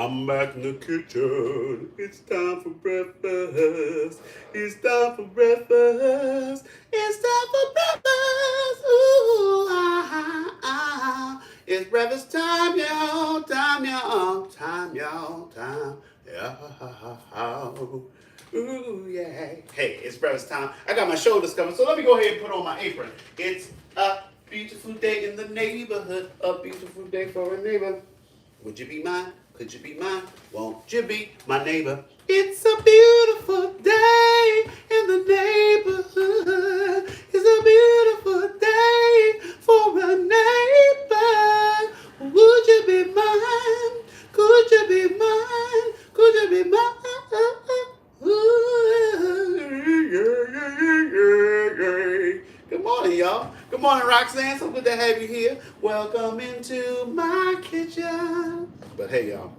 I'm back in the kitchen. It's time for breakfast. It's time for breakfast. It's time for breakfast. Ooh, It's breakfast time, y'all. Time, y'all. Time, y'all. Time. Yeah. Ooh, yeah. Hey, it's breakfast time. I got my shoulders covered, so let me go ahead and put on my apron. It's a beautiful day in the neighborhood. A beautiful day for a neighbor. Would you be mine? Could you be mine? Won't you be my neighbor? It's a beautiful day in the neighborhood. It's a beautiful day for a neighbor. Would you be mine? Could you be mine? Could you be mine? Good morning, y'all. Good morning, Roxanne. So good to have you here. Welcome into my kitchen. But hey, y'all,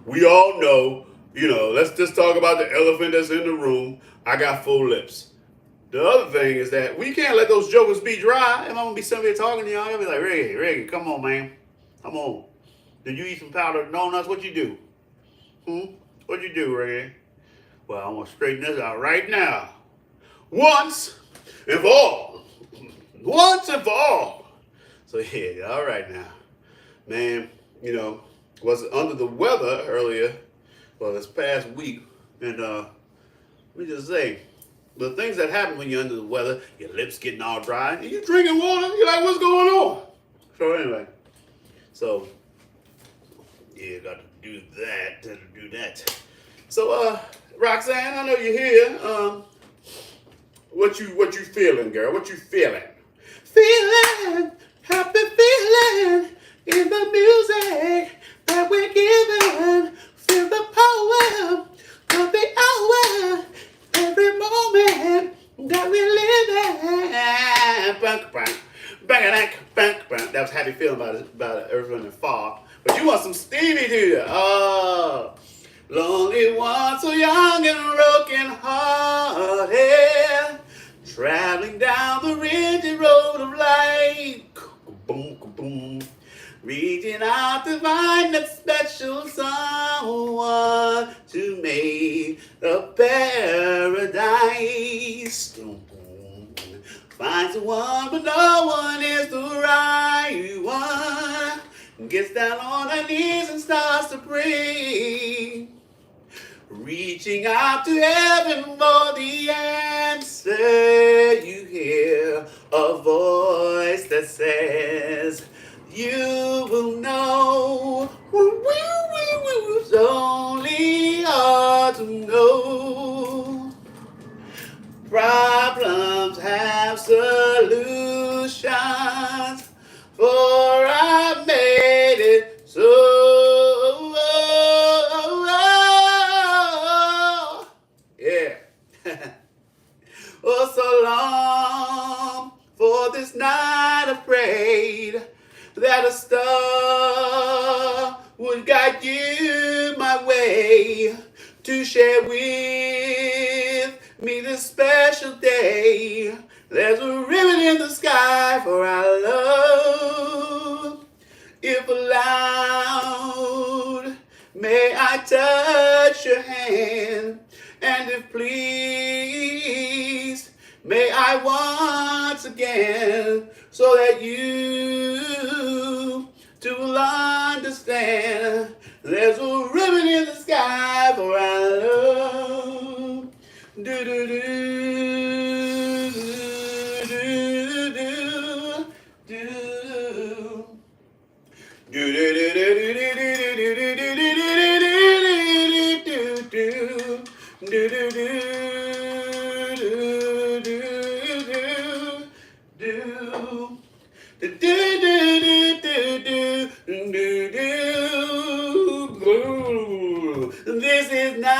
we all know, let's just talk about the elephant that's in the room. I got full lips. The other thing is that we can't let those jokers be dry. If I'm gonna be somebody talking to y'all, I'll be like, Reggie, come on, man. Come on. Did you eat some powdered donuts? What you do? What you do, Reggie? Well, I'm gonna straighten this out right now. Once and for all. Once and for all. So yeah, all right now. Man, was under the weather earlier, well, this past week, and let me just say, the things that happen when you're under the weather, your lips getting all dry, and you're drinking water, you're like, what's going on? So anyway, so yeah, got to do that. So Roxanne, I know you're here. What you feeling, girl? What you feeling? Feeling, happy feeling in the music that we're giving. Feel the power of the hour, every moment that we live in. That was happy feeling about Earth, Wind and Fire. But you want some Stevie, do you? Oh, lonely one, so young and broken hearted, traveling down the ridgy road of life. Boom, boom. Reaching out to find that special someone to make a paradise. Finds the one, but no one is the right one. Gets down on her knees and starts to pray. Reaching out to heaven for the answer. You hear a voice that says, you will know. It's only hard to know. Problems have solutions, for I made it so. Yeah. Oh, so long for this night I prayed that a star would guide you my way to share with me this special day. There's a ribbon in the sky for our love. If allowed, may I touch your hand, and if please, may I once again, so that you too will understand. There's a ribbon in the sky for our love. Do do do do do do do This is not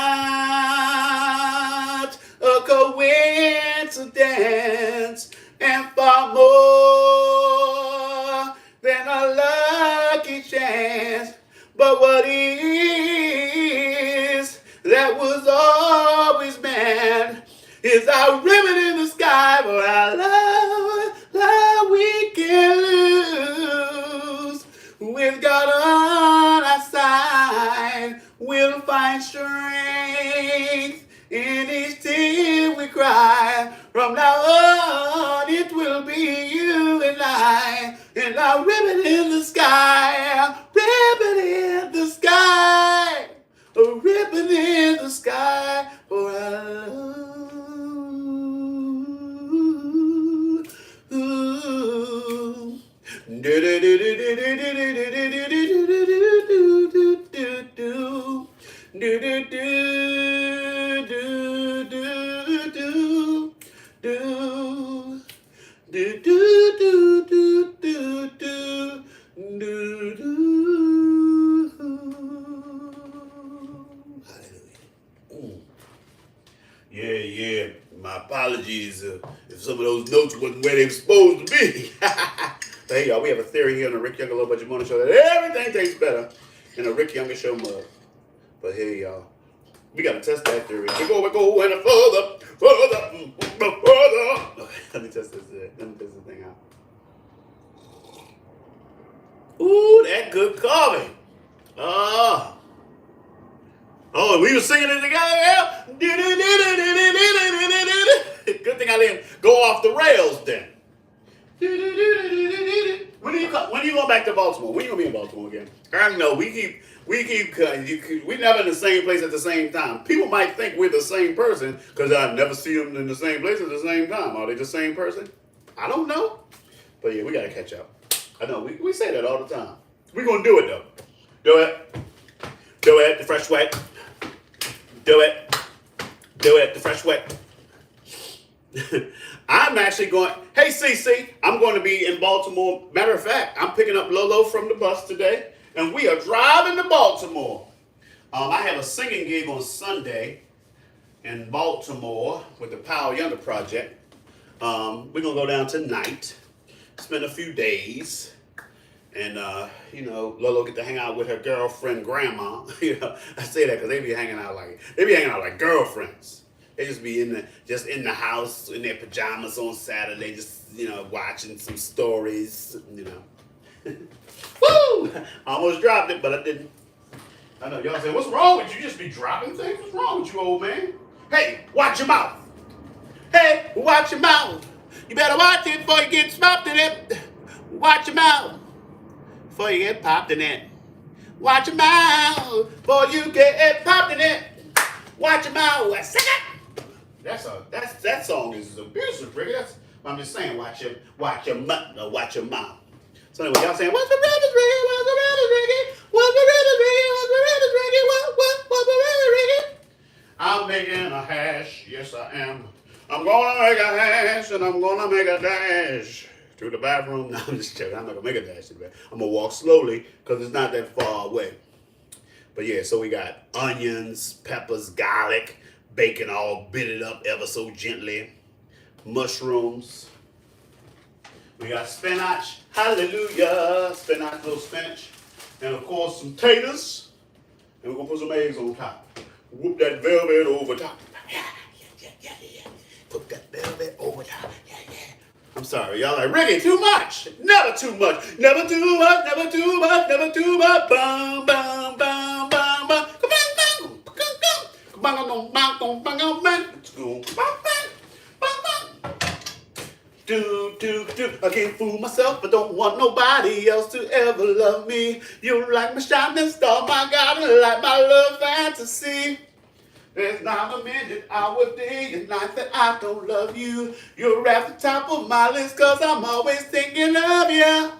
a coincidence, and far more than a lucky chance. But what is that was always meant is our ribbon in the sky for our love, love we can lose with God on our side. night we'll find strength. In each tear we cry, from now on it will be you and I, and our ribbon in the sky, ribbon in the sky, a ribbon in the sky for our love. Ooh. Do do do do do do do do do do do do. Yeah. My apologies if some of those notes wasn't where they were supposed to be. But hey, y'all, we have a theory here on the Rick Younger Low Budget Morning Show that everything tastes better in a Rick Younger Show mug. But hey, y'all, we gotta test that theory. We're going further. Let me test this thing out. Ooh, that good coffee. Oh, we were singing it together, yeah? Good thing I didn't go off the rails then. When are you going back to Baltimore? When are you gonna be in Baltimore again? I know we never in the same place at the same time. People might think we're the same person because I never see them in the same place at the same time. Are they the same person? I don't know. But yeah, we gotta catch up. I know we say that all the time. We're gonna do it though. Do it. The fresh wet. Do it. The fresh wet. I'm actually going, hey CC, I'm going to be in Baltimore. Matter of fact, I'm picking up Lolo from the bus today, and we are driving to Baltimore. I have a singing gig on Sunday in Baltimore with the Power Younger Project. We're going to go down tonight, spend a few days, and, Lolo get to hang out with her girlfriend, Grandma. I say that because they be hanging out like girlfriends. They just be in the house in their pajamas on Saturday, just watching some stories. Woo! I almost dropped it, but I didn't. I know y'all say, "What's wrong with you? You just be dropping things. What's wrong with you, old man?" Hey, watch your mouth. Hey, watch your mouth. You better watch it before you get popped in it. Watch your mouth before you get popped in it. Watch your mouth before you get popped in it. Watch your mouth. That song is abusive, Ricky. I'm just saying, watch your mouth. So anyway, y'all saying, what's the rabbit, Ricky? What's the rabbit, Ricky? What's the rabbit, Ricky? What's the rabbit, Ricky? What's the rabbit, Ricky? I'm making a hash, yes I am. I'm gonna make a hash and I'm gonna make a dash to the bathroom. No, I'm just joking. I'm not gonna make a dash to the bathroom. I'm gonna walk slowly because it's not that far away. But yeah, so we got onions, peppers, garlic, bacon all bitted up ever so gently, mushrooms. We got spinach, hallelujah, little spinach, and of course some taters, and we're gonna put some eggs on top. Whoop that velvet over top. Yeah. Put that velvet over top. Yeah. I'm sorry, y'all like, Ricky, too much. Never too much. Never too much, never too much, never too much. Bum, bum, bum, bum, bum. I can't fool myself, I don't want nobody else to ever love me. You're like my shining star, my God, like my love fantasy. There's not a minute, hour, day, and night that I don't love you. You're at the top of my list, cause I'm always thinking of you.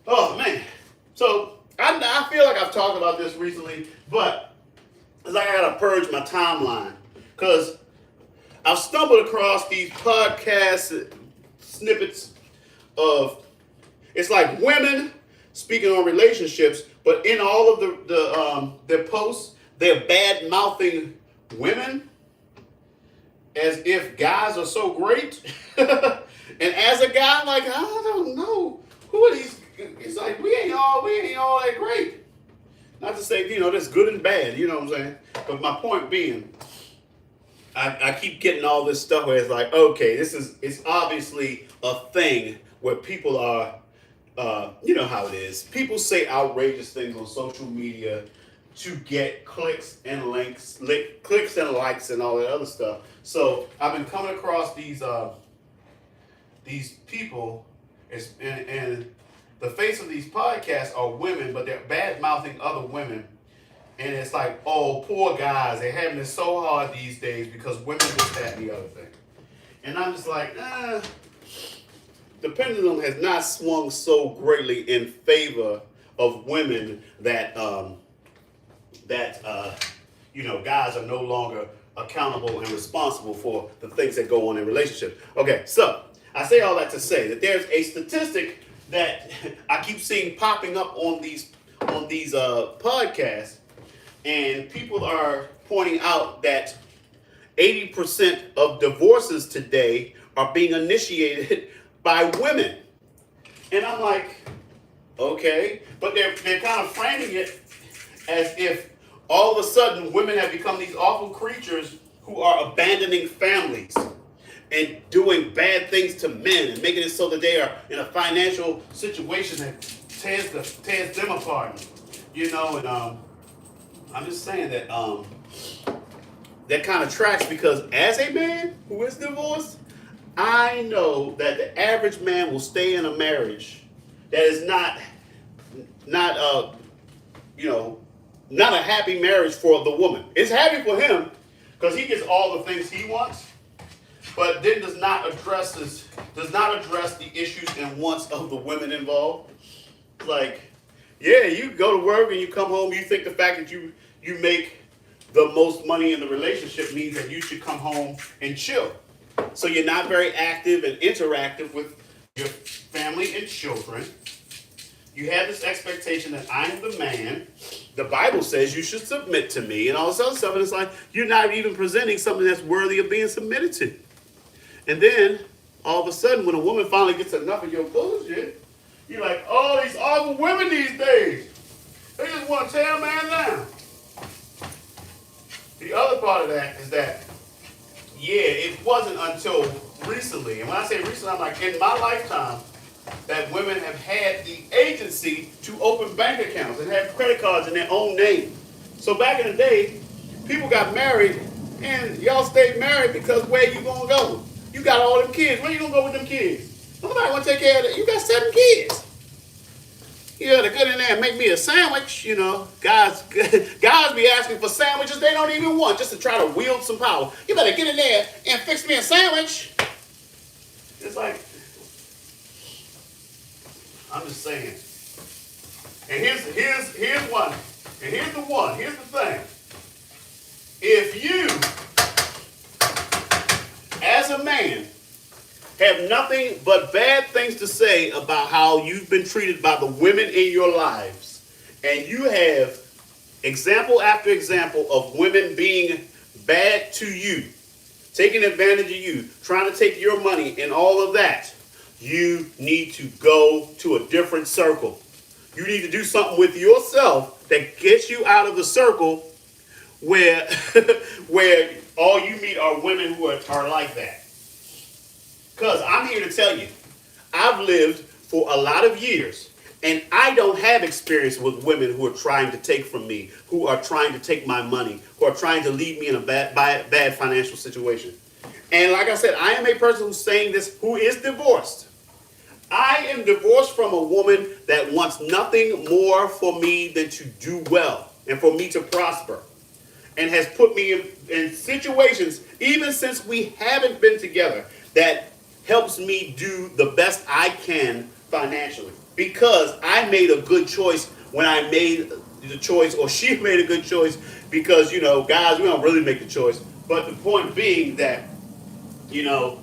Oh man. So I feel like I've talked about this recently, but it's like I gotta purge my timeline. Cause I've stumbled across these podcast snippets of, it's like women speaking on relationships, but in all of their posts, they're bad mouthing women as if guys are so great. And as a guy, like, I don't know, who are these? It's like we ain't all that great. Not to say, that's good and bad, you know what I'm saying? But my point being, I keep getting all this stuff where it's like, okay, it's obviously a thing where people are you know how it is. People say outrageous things on social media to get clicks and links, clicks and likes and all that other stuff. So I've been coming across these people, and the face of these podcasts are women, but they're bad mouthing other women. And it's like, oh, poor guys, they're having it so hard these days because women this, that, and the other thing. And I'm just like, the pendulum has not swung so greatly in favor of women that guys are no longer accountable and responsible for the things that go on in relationships. Okay, so I say all that to say that there's a statistic that I keep seeing popping up on these podcasts, and people are pointing out that 80% of divorces today are being initiated by women. And I'm like, okay, but they're kind of framing it as if all of a sudden women have become these awful creatures who are abandoning families and doing bad things to men and making it so that they are in a financial situation that tears them apart. You know, and I'm just saying that that kind of tracks, because as a man who is divorced, I know that the average man will stay in a marriage that is not a happy marriage for the woman. It's happy for him because he gets all the things he wants, but then does not address the issues and wants of the women involved. Like, yeah, you go to work and you come home, you think the fact that you make the most money in the relationship means that you should come home and chill. So you're not very active and interactive with your family and children. You have this expectation that I'm the man. The Bible says you should submit to me and all this other stuff. And it's like, you're not even presenting something that's worthy of being submitted to. And then, all of a sudden, when a woman finally gets enough of your bullshit, you're like, oh, these awful women these days. They just want to tear a man down. The other part of that is that, yeah, it wasn't until recently, and when I say recently, I'm like in my lifetime, that women have had the agency to open bank accounts and have credit cards in their own name. So back in the day, people got married, and y'all stayed married because where you gonna go? You got all them kids. Where you gonna go with them kids? Nobody wanna take care of that. You got 7 kids. You gotta get in there and make me a sandwich. You know, guys be asking for sandwiches they don't even want just to try to wield some power. You better get in there and fix me a sandwich. It's like, I'm just saying. And here's one. And here's the one. Here's the thing. If you, as a man, have nothing but bad things to say about how you've been treated by the women in your lives, and you have example after example of women being bad to you, taking advantage of you, trying to take your money and all of that, you need to go to a different circle. You need to do something with yourself that gets you out of the circle where where all you meet are women who are like that. Because I'm here to tell you, I've lived for a lot of years, and I don't have experience with women who are trying to take from me, who are trying to take my money, who are trying to lead me in a bad financial situation. And like I said, I am a person who's saying this, who is divorced. I am divorced from a woman that wants nothing more for me than to do well and for me to prosper, and has put me in situations, even since we haven't been together, that helps me do the best I can financially. Because I made a good choice when I made the choice, or she made a good choice, because, you know, guys, we don't really make the choice. But the point being that, you know,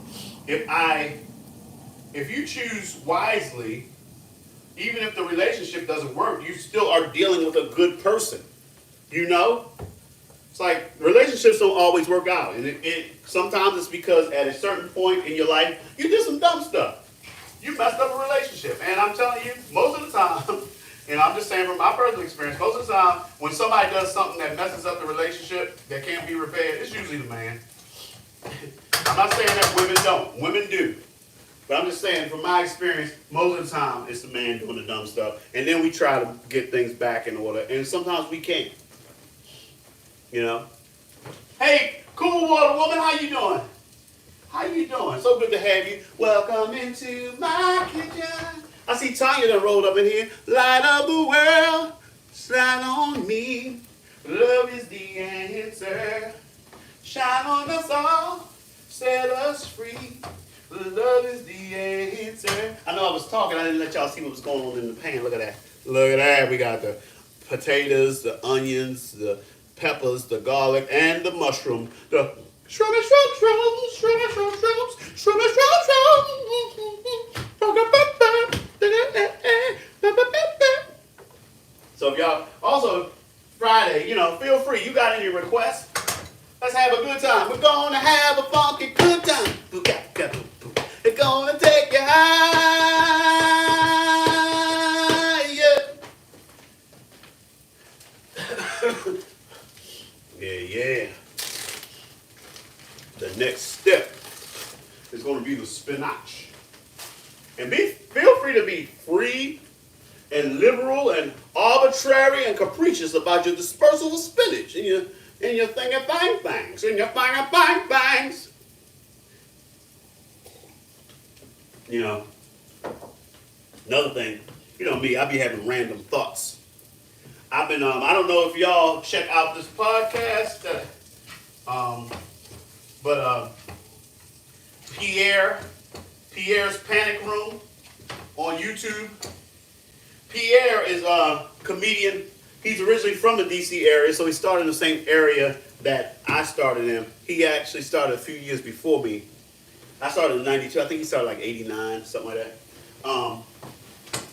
if you choose wisely, even if the relationship doesn't work, you still are dealing with a good person. You know? It's like relationships don't always work out. And sometimes it's because at a certain point in your life, you did some dumb stuff. You messed up a relationship. And I'm telling you, most of the time, and I'm just saying from my personal experience, most of the time, when somebody does something that messes up the relationship that can't be repaired, it's usually the man. I'm not saying that women don't. Women do. But I'm just saying, from my experience, most of the time it's the man doing the dumb stuff, and then we try to get things back in order, and sometimes we can't. You know. Hey, cool water woman, how you doing? How you doing? So good to have you. Welcome into my kitchen. I see Tanya done rolled up in here. Light of the world, shine on me. Love is the answer. Shine on us all, set us free. Love is the answer. I know I was talking, I didn't let y'all see what was going on in the pan. Look at that. Look at that. We got the potatoes, the onions, the peppers, the garlic, and the mushroom. The shroom, So if y'all also Friday, feel free. You got any requests? Let's have a good time. We're gonna have a funky good time. It's gonna take you higher. Yeah. The next step is going to be the spinach. And feel free to be free and liberal and arbitrary and capricious about your dispersal of spinach and your thing of bang bangs and your thing of bang bangs. Another thing, me, I be having random thoughts. I've been, I don't know if y'all check out this podcast, but Pierre's Panic Room on YouTube. Pierre is a comedian. He's originally from the DC area, so he started in the same area that I started in. He actually started a few years before me. I started in 92. I think he started like 89, something like that.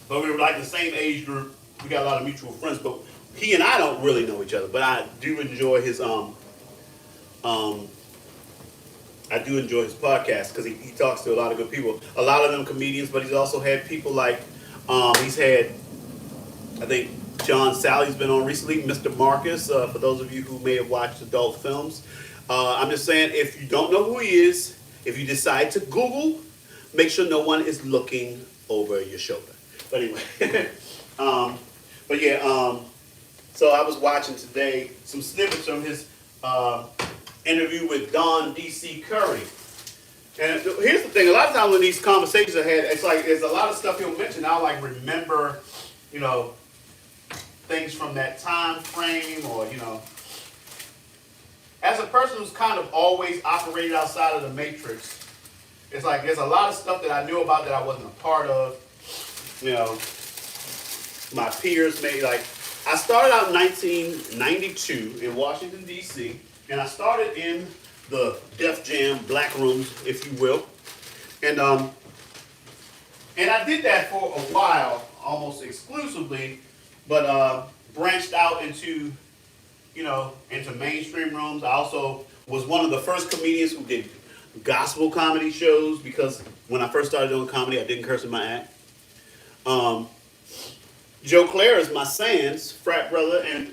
But we were like the same age group. We got a lot of mutual friends, but he and I don't really know each other. But I do enjoy his podcast because he talks to a lot of good people. A lot of them comedians, but he's also had people like he's had, I think John Sally's been on recently, Mr. Marcus, for those of you who may have watched adult films. I'm just saying, if you don't know who he is, if you decide to Google, make sure no one is looking over your shoulder. But anyway, so I was watching today some snippets from his interview with Don D.C. Curry. And here's the thing, a lot of times when these conversations are had, it's like there's a lot of stuff he'll mention. I'll like remember, things from that time frame or, as a person who's kind of always operated outside of the matrix, it's like there's a lot of stuff that I knew about that I wasn't a part of. My peers made, like, I started out in 1992 in Washington, D.C., and I started in the Def Jam black rooms, if you will. And I did that for a while, almost exclusively, but branched out into, into mainstream rooms. I also was one of the first comedians who did gospel comedy shows because when I first started doing comedy, I didn't curse in my act. Joe Claire is my Sans frat brother and,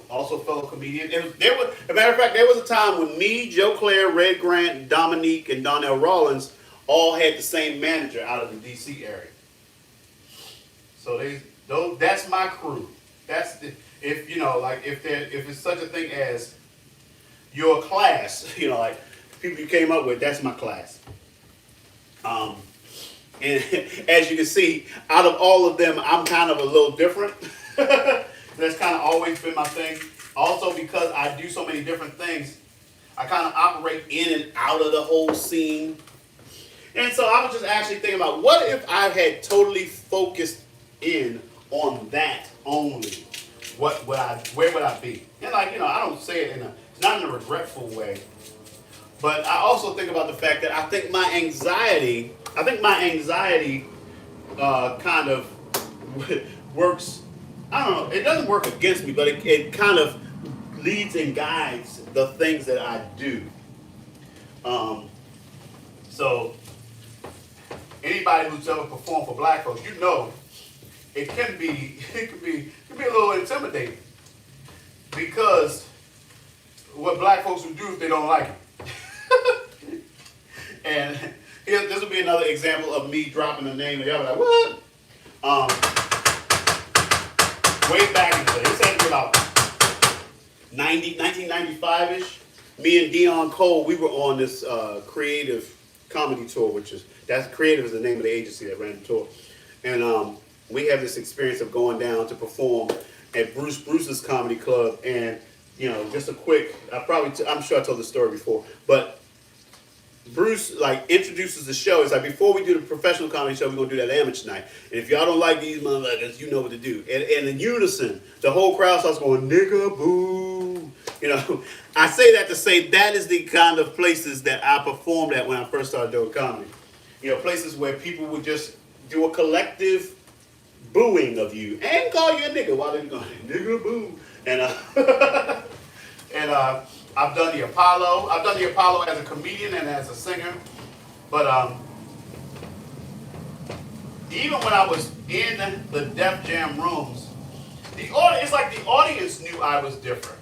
also fellow comedian. As a matter of fact, there was a time when me, Joe Claire, Red Grant, Dominique, and Donnell Rollins all had the same manager out of the D.C. area. So that's my crew. That's if it's such a thing as your class, like people you came up with, that's my class. And as you can see, out of all of them, I'm kind of a little different. That's kind of always been my thing. Also, because I do so many different things, I kind of operate in and out of the whole scene. And so I was just actually thinking about, what if I had totally focused in on that only? Where would I be? And I don't say it not in a regretful way. But I also think about the fact that I think my anxiety kind of works. I don't know. It doesn't work against me, but it kind of leads and guides the things that I do. So anybody who's ever performed for black folks, it can be a little intimidating because what black folks will do if they don't like it. And This will be another example of me dropping the name, and y'all be like, what? Um, Way back in the day, this had to be about 1995-ish. Me and Dion Cole, we were on this creative comedy tour, that's Creative is the name of the agency that ran the tour. And we have this experience of going down to perform at Bruce's Comedy Club. And, just a quick, I'm sure I told this story before, but Bruce introduces the show. It's like, before we do the professional comedy show, we're gonna do that amateur night. And if y'all don't like these motherfuckers, you know what to do. And in unison, the whole crowd starts going, nigga boo. I say that to say that is the kind of places that I performed at when I first started doing comedy. Places where people would just do a collective booing of you and call you a nigga while they're going, nigga boo. And I've done the Apollo. I've done the Apollo as a comedian and as a singer. But even when I was in the Def Jam rooms, it's like the audience knew I was different.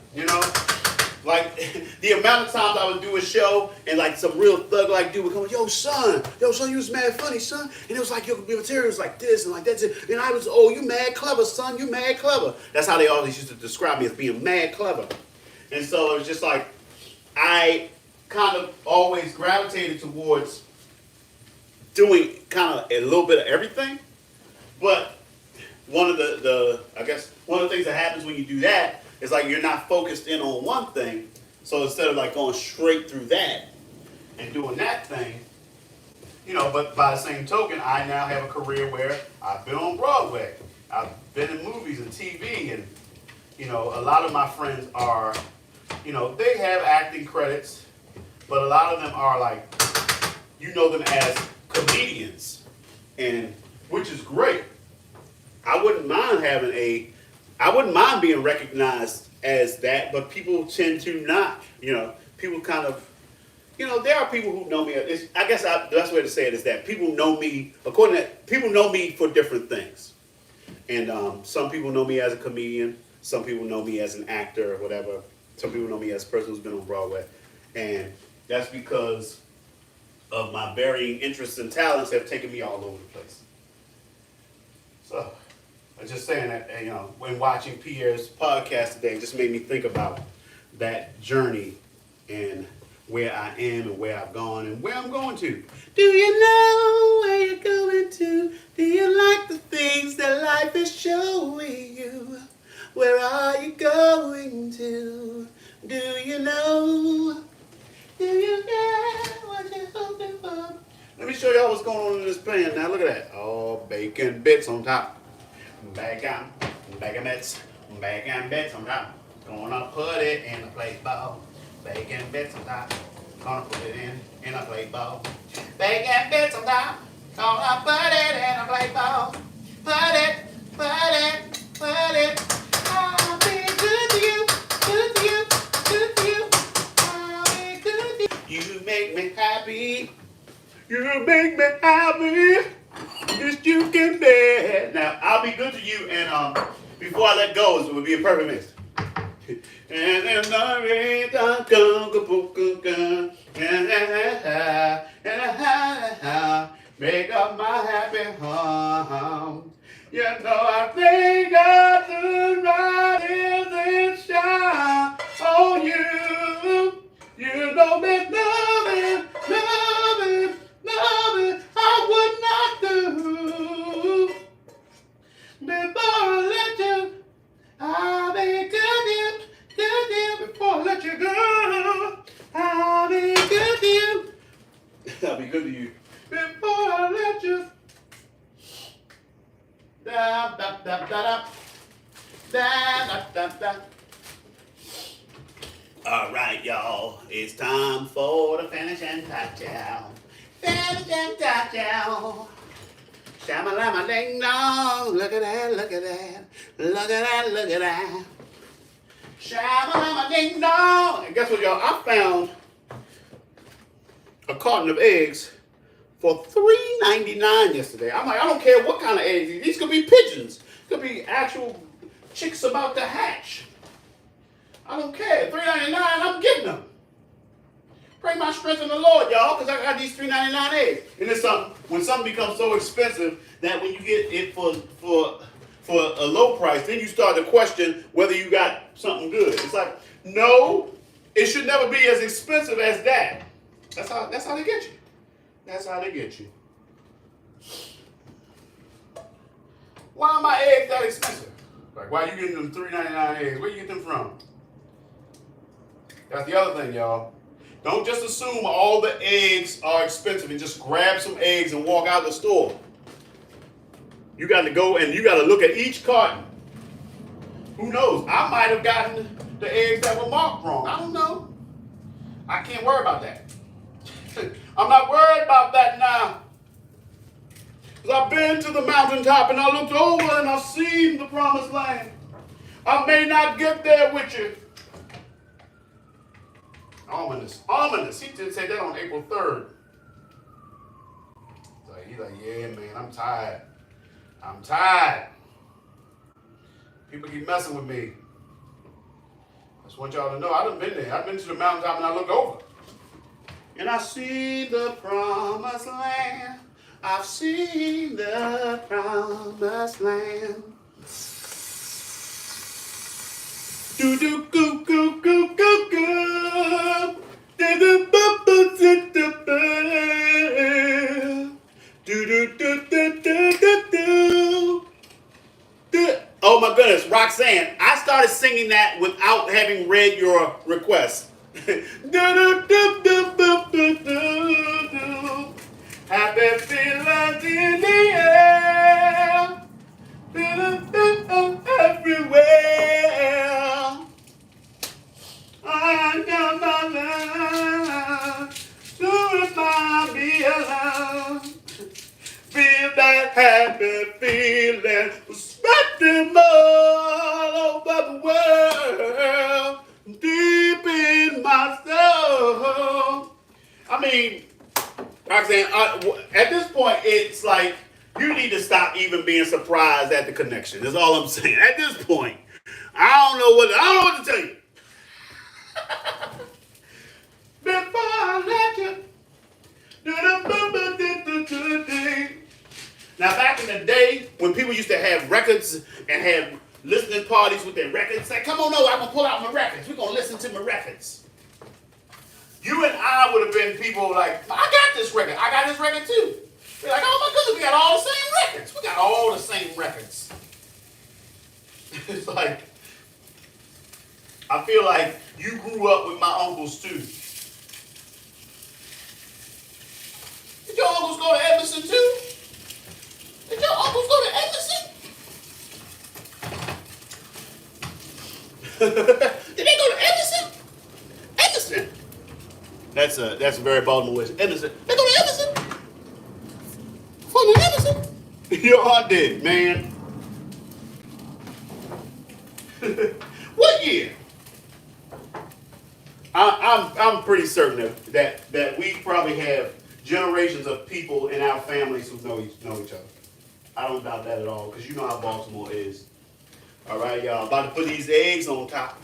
Like the amount of times I would do a show and like some real thug-like dude would come, yo son, you was mad funny, son. And it was like, your material was like this and like that. And I was, oh, you mad clever, son, you mad clever. That's how they always used to describe me, as being mad clever. And so it was just like, I kind of always gravitated towards doing kind of a little bit of everything. But one of the things that happens when you do that is like you're not focused in on one thing. So instead of like going straight through that and doing that thing, but by the same token, I now have a career where I've been on Broadway. I've been in movies and TV, and a lot of my friends are, they have acting credits, but a lot of them are like, them as comedians, and which is great. I wouldn't mind being recognized as that, but people tend to not. People kind of, there are people who know me. I guess the best way to say it is that people know me, people know me for different things. And some people know me as a comedian. Some people know me as an actor or whatever. Some people know me as a person who's been on Broadway. And that's because of my varying interests and talents have taken me all over the place. So, I'm just saying that, when watching Pierre's podcast today, just made me think about that journey and where I am and where I've gone and where I'm going to. Do you know where you're going to? Do you like the things that life is showing you? Where are you going to? Do you know? Do you know what you're hoping for? Let me show y'all what's going on in this pan now. Look at that. Oh, bacon bits on top. Bacon bits on top. Gonna put it in a plate bowl. Bacon bits on top. Gonna put it in a plate bowl. Bacon bits on top. Gonna put it in a plate bowl. Put it. I'll be good to you, good to you, good to you. I'll be good to you. You make me happy. You make me happy. Yes, you can bear. Now, I'll be good to you, and before I let go, it would be a perfect mix. And then make up my happy home. I think I should rise and shine on you. There's nothing I would not do. Before I let you, I'll be good to you. Before I let you go, I'll be good to you. I'll be good to you. Before I let you. Da da da da da. All right, y'all. It's time for the finishing touchdown. Finishing touchdown. Shamalama ding dong. Look at that, look at that. Look at that, look at that. Shamalama ding dong. And guess what, y'all? I found a carton of eggs for $3.99 yesterday. I'm like, I don't care what kind of eggs. These could be pigeons. Could be actual chicks about to hatch. I don't care. $3.99, I'm getting them. Pray my strength in the Lord, y'all, because I got these $3.99 eggs. And it's something, when something becomes so expensive that when you get it for a low price, then you start to question whether you got something good. It's like, no, it should never be as expensive as that. That's how they get you. That's how they get you. Why are my eggs that expensive? Like, why are you getting them $3.99 eggs? Where you get them from? That's the other thing, y'all. Don't just assume all the eggs are expensive and just grab some eggs and walk out the store. You got to go and you got to look at each carton. Who knows? I might have gotten the eggs that were marked wrong. I don't know. I can't worry about that. I'm not worried about that now. Because I've been to the mountaintop and I looked over and I've seen the promised land. I may not get there with you. Ominous. He did say that on April 3rd. He's like, yeah, man, I'm tired. People keep messing with me. I just want y'all to know I done been there. I've been to the mountaintop and I looked over. And I see the promised land. I've seen the promised land. Do do goo goo goo goo goo. Do do boo boo do do boo. Do do do do do do do. Oh my goodness, Roxanne! I started singing that without having read your request. Do do do do do do do. Happy feelings in the air. Everywhere. I know my love. Soon I'll be alone. Feel that happy feeling. Spread them all over the world. Deep in my soul. I mean, Roxanne, at this point, it's like you need to stop even being surprised at the connection. That's all I'm saying. At this point, I don't know what to tell you. Before I let you. Now, back in the day, when people used to have records and have listening parties with their records, say, come on over, I'm going to pull out my records. We're going to listen to my records. You and I would have been people like, I got this record. I got this record too. We're like, oh my goodness, we got all the same records. We got all the same records. It's like, I feel like you grew up with my uncles too. Did your uncles go to Edmondson too? Did your uncles go to Edmondson? Did they go to Edmondson? Edmondson. That's a very Baltimore way. Edmondson. They go to Edmondson. For the Edmondson. Your aunt did, man. What year? I'm pretty certain that we probably have generations of people in our families who know each other. I don't doubt that at all, because you know how Baltimore is. All right, y'all. About to put these eggs on top.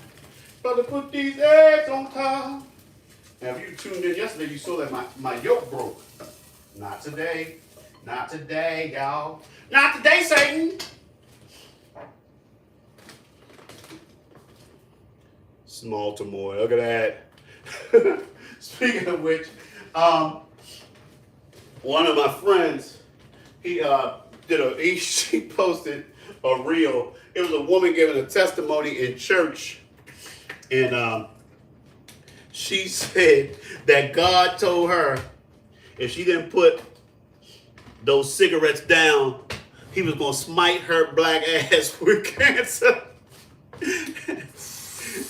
Now, if you tuned in yesterday, you saw that my yolk broke. Not today. Not today, y'all. Not today, Satan. Baltimore. Look at that. Speaking of which, one of my friends, she posted a reel. It was a woman giving a testimony in church, and she said that God told her if she didn't put those cigarettes down, he was going to smite her black ass with cancer.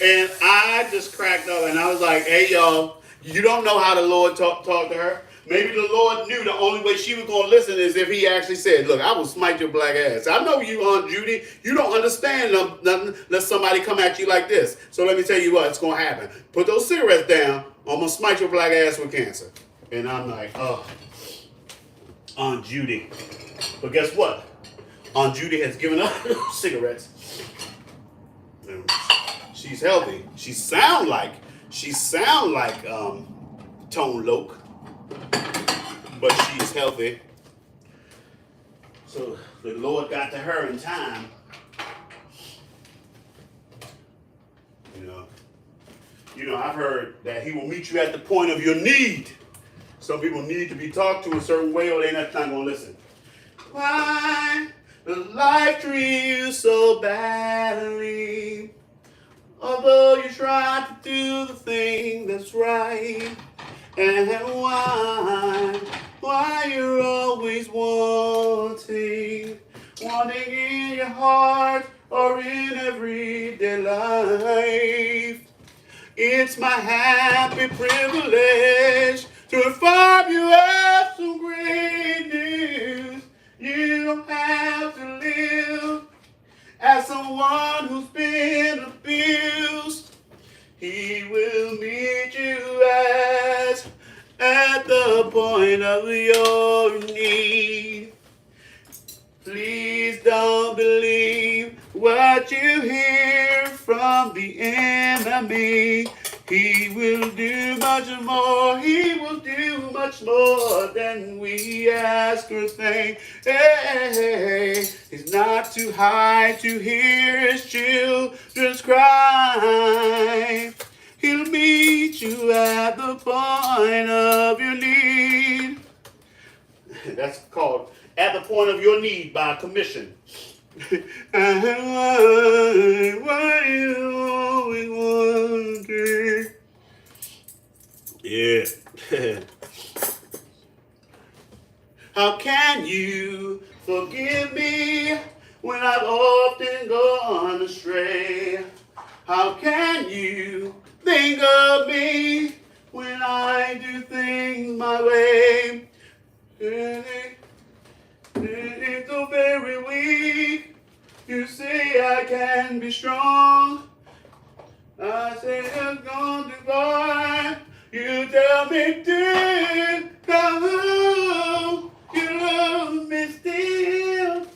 And I just cracked up and I was like, hey, y'all, you don't know how the Lord talked to her. Maybe the Lord knew the only way she was going to listen is if he actually said, look, I will smite your black ass. I know you, Aunt Judy. You don't understand nothing unless somebody come at you like this. So let me tell you what's going to happen. Put those cigarettes down. I'm going to smite your black ass with cancer. And I'm like, oh, Aunt Judy. But guess what? Aunt Judy has given up those cigarettes. She's healthy. She sound like Tone Loc, but she's healthy. So the Lord got to her in time. You know, I've heard that he will meet you at the point of your need. Some people need to be talked to a certain way or they're not going to listen. Why does life treat you so badly? Although you try to do the thing that's right. And why you're always wanting in your heart or in everyday life. It's my happy privilege to inform you of some great news. You don't have to live as someone who's been abused. He will meet you at the point of your need. Please don't believe what you hear from the enemy. He will do much more. He will do much more than we ask or think. Hey, he's not too high to hear his children's cry. He'll meet you at the point of your need. That's called At the Point of Your Need by Commission. And why you always wonder. Yeah. How can you forgive me when I've often gone astray? How can you think of me when I do things my way? It's so very weak. You say I can be strong. I say it's gone too far. You tell me to go. You love me still.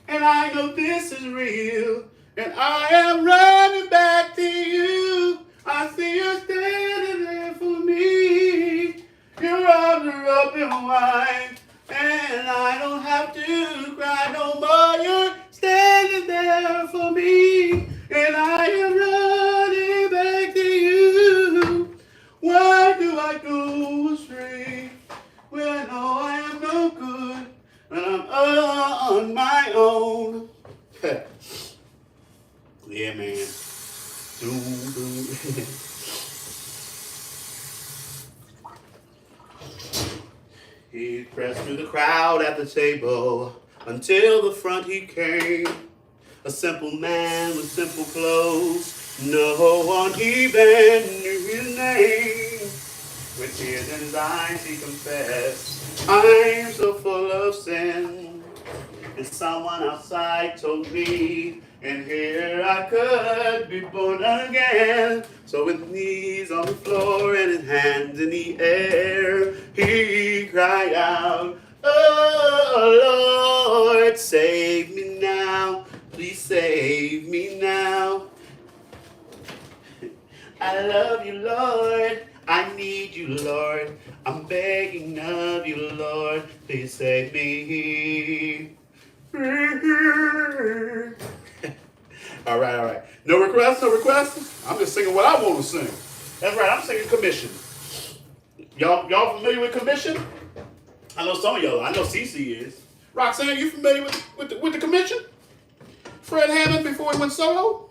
And I know this is real. And I am running back to you. I see you standing there for me. Your arms are open wide. And I don't have to cry no more. You're standing there for me. And I am running back to you. Why do I go astray when I know I am no good? When I'm on my own. Yeah, man. He pressed through the crowd at the table until the front he came. A simple man with simple clothes. No one even knew his name. With tears in his eyes he confessed, I'm so full of sin. And someone outside told me, and here I could be born again. So with knees on the floor and his hands in the air, he cried out, oh Lord, save me now. Please save me now. I love you, Lord. I need you, Lord. I'm begging of you, Lord. Please save me. All right. No requests? I'm just singing what I want to sing. That's right, I'm singing Commission. Y'all familiar with Commission? I know some of y'all. I know Cece is. Roxanne, you familiar with the Commission? Fred Hammond before he went solo?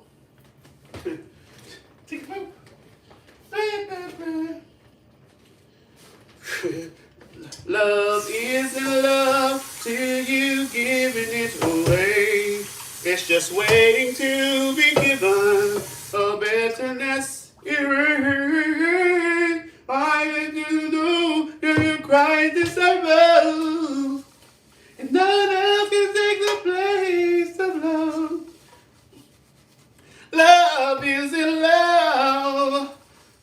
Love isn't love till you giving it away. It's just waiting to be given a bitterness erase. Why did you know you cried this love? And none else can take the place of love. Love isn't love.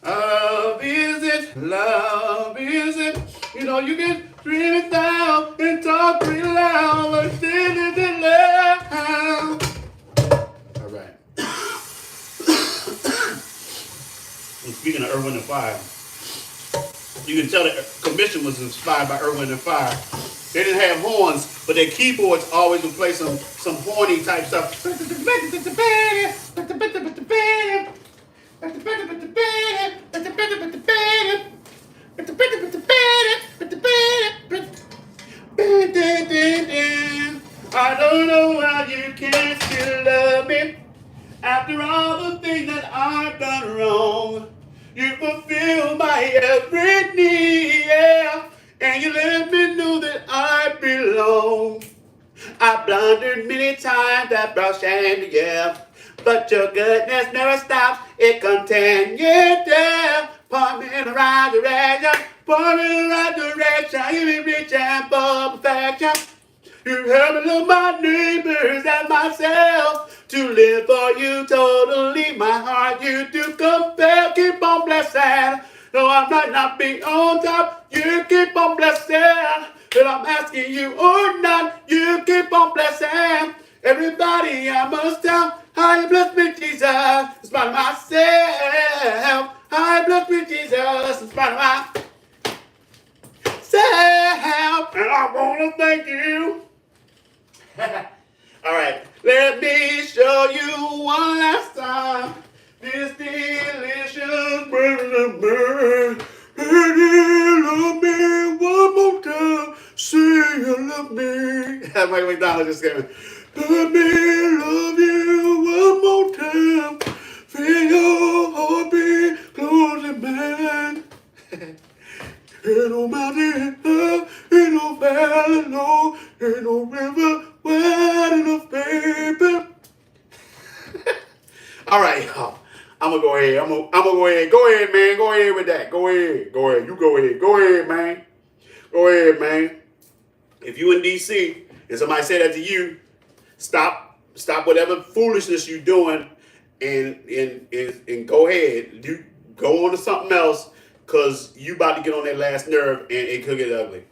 Love isn't love, is it? You know, you can dream it down and talk pretty loud, but still isn't love. All right. And speaking of Earth, Wind, and Fire, You can tell the commission was inspired by Earth, Wind and Fire. They didn't have horns, but their keyboards always would play some horny type stuff. I don't know how you can still love me after all the things that I've done wrong. You fulfill my every need, yeah, and you let me know that I belong. I blundered many times that brought shame to you, but your goodness never stops. It continues, yeah. Point me in the right direction, point me in the right direction. You be reaching for perfection. You help me love my neighbors and myself to live for you totally. My heart you do compel. Keep on blessing. No, I might not be on top. You keep on blessing. But I'm asking you or not. You keep on blessing. Everybody, I must tell how you bless me, Jesus, in spite of myself. How you bless me, Jesus, in spite of myself. And I want to thank you. All right, let me show you one last time this delicious burger. And you love me one more time. Say you love me. Mike McDonald just came in. Let me love you one more time. Feel your heartbeat closing, man. Ain't no mountain high, ain't no valley low, ain't no river wide enough, baby. All right, y'all. I'm gonna go ahead. I'm gonna go ahead. Go ahead, man. Go ahead with that. Go ahead. Go ahead. You go ahead. Go ahead, man. Go ahead, man. If you in DC and somebody say that to you, stop whatever foolishness you're doing and go ahead. You go on to something else. Cause you about to get on that last nerve and it could get ugly.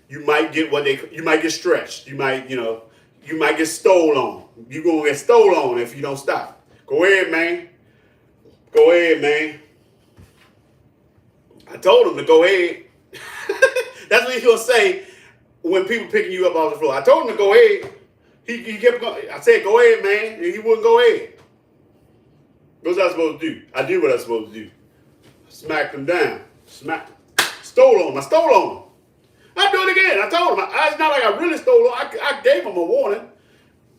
You might get you might get stretched. You might get stole on. You're gonna get stole on if you don't stop. Go ahead, man. Go ahead, man. I told him to go ahead. That's what he'll say when people picking you up off the floor. I told him to go ahead. He kept going. I said, go ahead, man. And he wouldn't go ahead. What's I supposed to do? I did what I was supposed to do. Smacked him down. Stole on him. I stole on him. I do it again. I told him. It's not like I really stole on him. I gave him a warning.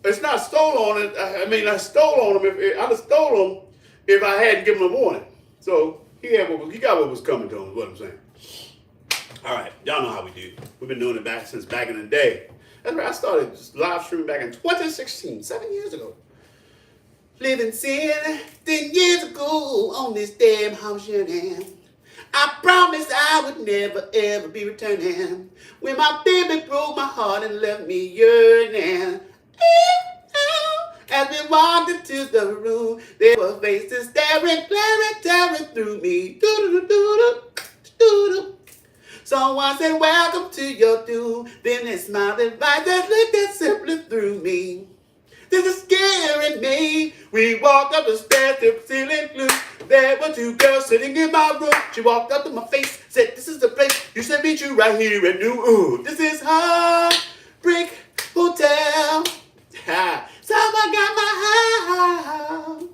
It's not stole on him. I stole on him. I'd have stole him if I hadn't given him a warning. So he got what was coming to him, is what I'm saying. All right. Y'all know how we do. We've been doing it since back in the day. That's right. I started live streaming back in 2016, 7 years ago. Living sin 10 years ago on this damn house yearning. I promised I would never ever be returning. When my baby broke my heart and left me yearning. As we walked into the room, there were faces staring, staring through me. Someone said, welcome to your doom. Then they smiled and light that looked simply through me. This is scaring me. We walked up the stairs to the ceiling glue. There were two girls sitting in my room. She walked up to my face, said, this is the place. You should meet you right here and knew. Ooh, this is Heartbreak Hotel. Someone got my house.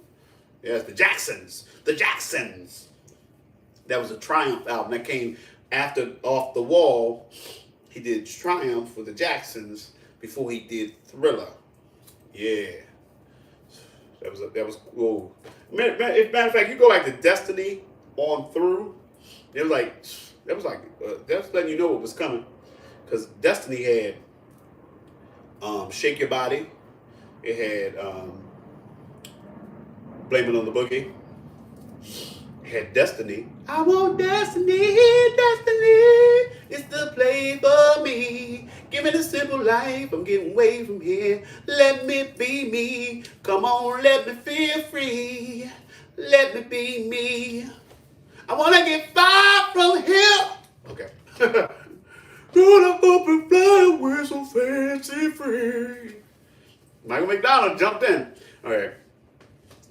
Yes, the Jacksons. The Jacksons. That was a Triumph album that came after Off the Wall. He did Triumph for the Jacksons before he did Thriller. Yeah, that was cool. Matter of fact, you go like the Destiny on through. It was like that's letting you know what was coming, because Destiny had Shake Your Body. It had Blame It on the Boogie. It had Destiny. I want Destiny, Destiny. It's the play for me. Give me the simple life. I'm getting away from here. Let me be me. Come on, let me feel free. Let me be me. I want to get far from here. Okay. Gonna hope and fly away so fancy free. Michael McDonald jumped in. All right.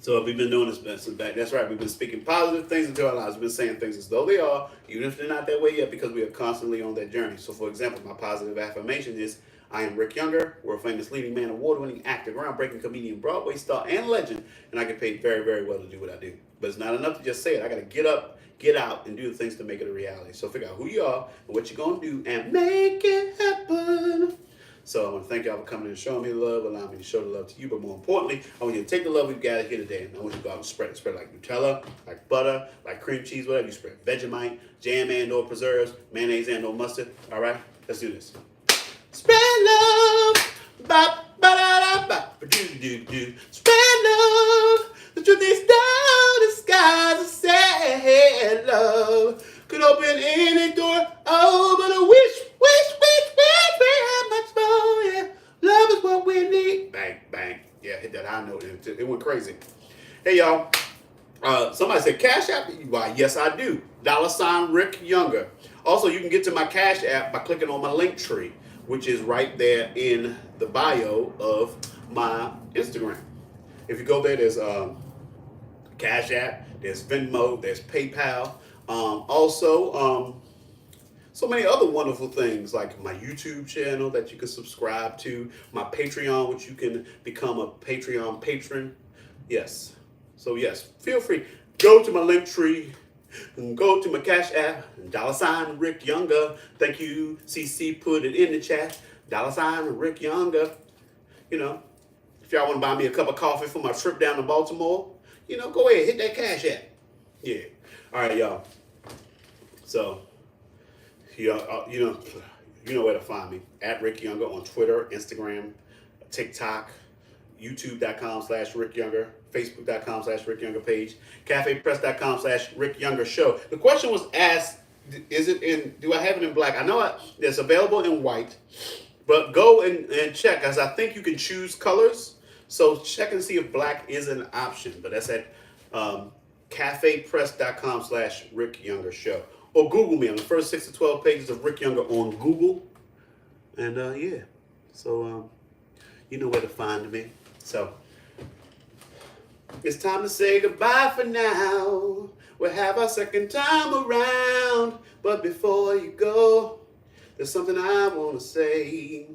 So we've been doing this since back. That's right. We've been speaking positive things into our lives. We've been saying things as though they are, even if they're not that way yet, because we are constantly on that journey. So, for example, my positive affirmation is, I am Rick Younger, world famous leading man, award-winning actor, groundbreaking comedian, Broadway star, and legend, and I get paid very, very well to do what I do. But it's not enough to just say it. I got to get up, get out, and do the things to make it a reality. So figure out who you are and what you're going to do and make it happen. So I want to thank y'all for coming and showing me the love, allowing me to show the love to you. But more importantly, I want you to take the love we've gathered here today, and I want you to go out and spread it. Spread it like Nutella, like butter, like cream cheese, whatever you spread. Vegemite, jam and or preserves, mayonnaise and or mustard. All right, let's do this. Spread love, ba ba da da ba, ba do do do. Spread love. The truth is down the skies. I said love could open any door. Oh, but I wish we had much more. Yeah, love is what we need. Bang bang. Yeah, hit that high note. It went crazy. Hey y'all. Somebody said Cash App. Why? Yes, I do. $ Rick Younger. Also, you can get to my Cash App by clicking on my link tree, which is right there in the bio of my Instagram. If you go there, there's Cash App, there's Venmo, there's PayPal. So many other wonderful things like my YouTube channel that you can subscribe to, my Patreon, which you can become a Patreon patron. Yes. So yes, feel free. Go to my link tree and go to my Cash App, $ Rick Younger. Thank you, CC, put it in the chat. $ Rick Younger. You know, if y'all want to buy me a cup of coffee for my trip down to Baltimore, you know, go ahead, hit that Cash App. Yeah. All right, y'all. So, you know where to find me. At Rick Younger on Twitter, Instagram, TikTok, YouTube.com/Rick Younger, Facebook.com/Rick Younger page, CafePress.com/Rick Younger show. The question was asked, do I have it in black? I know it's available in white, but go and check, as I think you can choose colors. So check and see if black is an option. But that's at CafePress.com/Rick Younger show. Or Google me on the first 6 to 12 pages of Rick Younger on Google. And yeah, so you know where to find me. So it's time to say goodbye for now. We'll have our second time around. But before you go, there's something I want to say.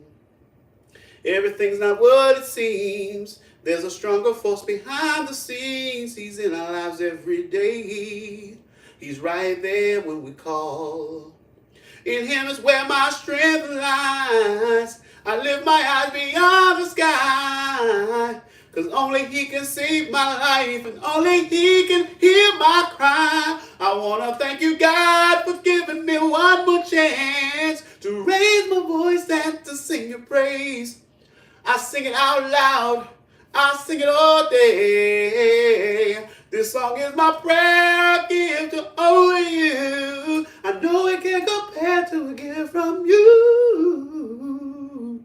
Everything's not what it seems. There's a stronger force behind the scenes. He's in our lives every day. He's right there when we call. In him is where my strength lies. I lift my eyes beyond the sky. 'Cause only he can save my life, and only he can hear my cry. I want to thank you, God, for giving me one more chance to raise my voice and to sing your praise. I sing it out loud. I sing it all day. This song is my prayer I give to only you. I know it can't compare to a gift from you.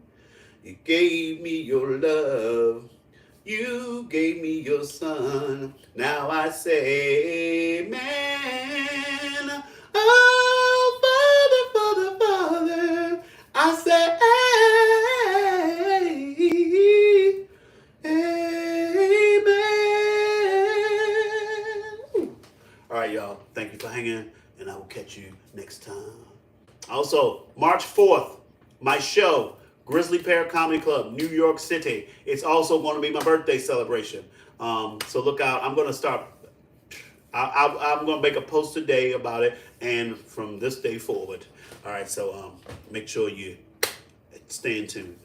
You gave me your love. You gave me your son. Now I say, amen. Oh, Father, Father, Father, I say, amen. All right, y'all. Thank you for hanging, and I will catch you next time. Also, March 4th, my show, Grizzly Pear Comedy Club, New York City. It's also going to be my birthday celebration. So look out. I'm going to start. I'm going to make a post today about it, and from this day forward. All right. So make sure you stay tuned.